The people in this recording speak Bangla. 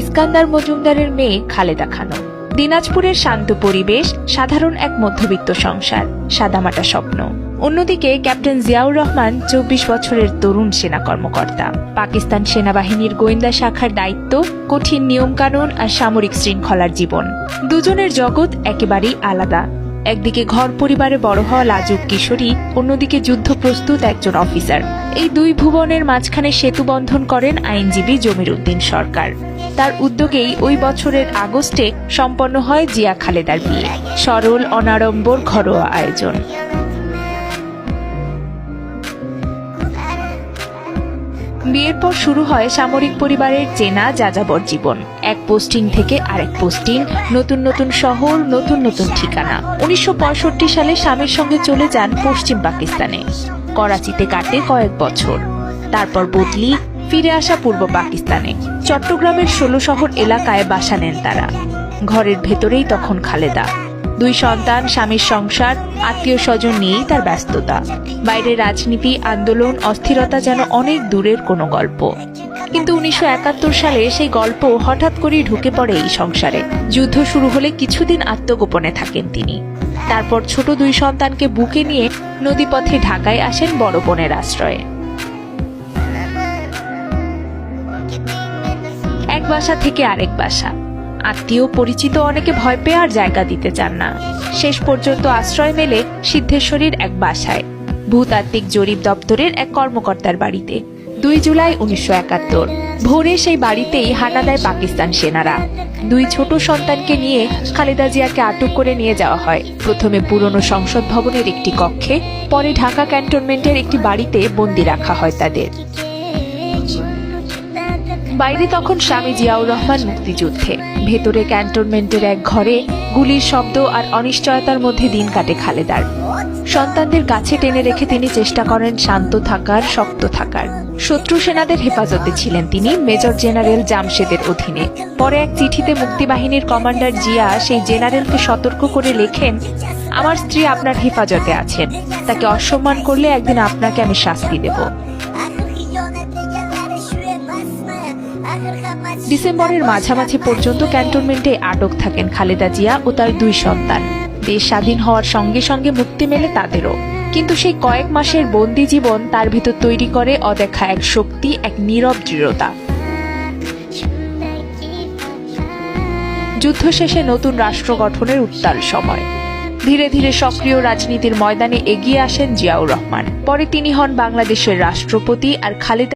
ইস্কান্দার মজুমদারের মেয়ে খালেদা খানম। দিনাজপুরের শান্ত পরিবেশ, সাধারণ এক মধ্যবিত্ত সংসার, সাদামাটা স্বপ্ন। অন্যদিকে ক্যাপ্টেন জিয়াউর রহমান ২৪ বছরের তরুণ সেনা কর্মকর্তা। পাকিস্তান সেনাবাহিনীর গোয়েন্দা শাখার দায়িত্ব, কঠিন নিয়মকানুন আর সামরিক শৃঙ্খলার জীবন। দুজনের জগৎ একেবারেই আলাদা। একদিকে ঘর পরিবারে বড় হওয়া লাজুক কিশোরী, অন্যদিকে যুদ্ধ প্রস্তুত একজন অফিসার। এই দুই ভুবনের মাঝখানে সেতু বন্ধন করেন আইনজীবী জমির উদ্দিন সরকার। তার উদ্যোগেই ওই বছরের আগস্টে সম্পন্ন হয় জিয়া খালেদার বিয়ে। সরল অনাড়ম্বর ঘরোয়া আয়োজন। বিয়ের পর শুরু হয় সামরিক পরিবারের চেনা যাযাবর জীবন। এক পোস্টিং থেকে আরেক পোস্টিং, নতুন নতুন শহর, নতুন নতুন ঠিকানা। ১৯৬৫ সালে স্বামীর সঙ্গে চলে যান পশ্চিম পাকিস্তানে। করাচিতে কাটে কয়েক বছর। তারপর বদলি, ফিরে আসা পূর্ব পাকিস্তানে। চট্টগ্রামের ১৬ শহর এলাকায় বাসা নেন তারা। ঘরের ভেতরেই তখন খালেদা। ২ সন্তান, স্বামীর সংসার, আত্মীয় স্বজন নিয়েই তার ব্যস্ততা। বাইরে রাজনীতি, আন্দোলন, অস্থিরতা যেন অনেক দূরের কোনো গল্প। কিন্তু ১৯৭১ সালে সেই গল্প হঠাৎ করেই ঢুকে পড়ে এই সংসারে। যুদ্ধ শুরু হলে কিছুদিন আত্মগোপনে থাকেন তিনি। তারপর ছোট ২ সন্তানকে বুকে নিয়ে নদীপথে ঢাকায় আসেন বড় বোনের আশ্রয়ে। এক বাসা থেকে আরেক বাসা। আত্মীয় পরিচিত অনেকে ভয় পেয়ে আর জায়গা দিতে চান না। শেষ পর্যন্ত আশ্রয় মেলে সিদ্ধেশ্বরীর এক বাসায়, ভূতাত্ত্বিক জরিপ দপ্তরের এক কর্মকর্তার বাড়িতে। ২ জুলাই ১৯৭১ ভোরে সেই বাড়িতেই হানা দেয় পাকিস্তান সেনারা। ২ ছোট সন্তানকে নিয়ে খালেদা জিয়াকে আটক করে নিয়ে যাওয়া হয়। প্রথমে পুরনো সংসদ ভবনের একটি কক্ষে, পরে ঢাকা ক্যান্টনমেন্টের একটি বাড়িতে বন্দি রাখা হয় তাদের। বাইরে তখন স্বামী জিয়াউর রহমান মুক্তিযুদ্ধে, ভেতরে ক্যান্টনমেন্টের এক ঘরে গুলির শব্দ আর অনিশ্চয়তার মধ্যে দিন কাটে খালেদার। সন্তানদের কাছে টেনে রেখে তিনি চেষ্টা করেন শান্ত থাকার, শক্ত থাকার। শত্রু সেনাদের হেফাজতে ছিলেন তিনি মেজর জেনারেল জামশেদের অধীনে। পরে এক চিঠিতে মুক্তিবাহিনীর কমান্ডার জিয়া সেই জেনারেলকে সতর্ক করে লেখেন, আমার স্ত্রী আপনার হেফাজতে আছেন, তাকে অসম্মান করলে একদিন আপনাকে আমি শাস্তি দেব। ডিসেম্বরের মাঝামাঝি পর্যন্ত ক্যান্টনমেন্টে আটক থাকেন খালেদা জিয়া ও তার ২ সন্তান। দেশ স্বাধীন হওয়ার সঙ্গে সঙ্গে মুক্তি মেলে তাদেরও। কিন্তু সেই কয়েক মাসের বন্দি জীবন তার ভিতর তৈরি করে অদেখা এক শক্তি, এক নীরব দৃঢ়তা। যুদ্ধ শেষে নতুন রাষ্ট্র গঠনের উত্তাল সময়। ধীরে ধীরে সক্রিয় রাজনীতির ময়দানে এগিয়ে আসেন জিয়াউর রহমান। পরে তিনি হন বাংলাদেশের রাষ্ট্রপতি আর খালেদা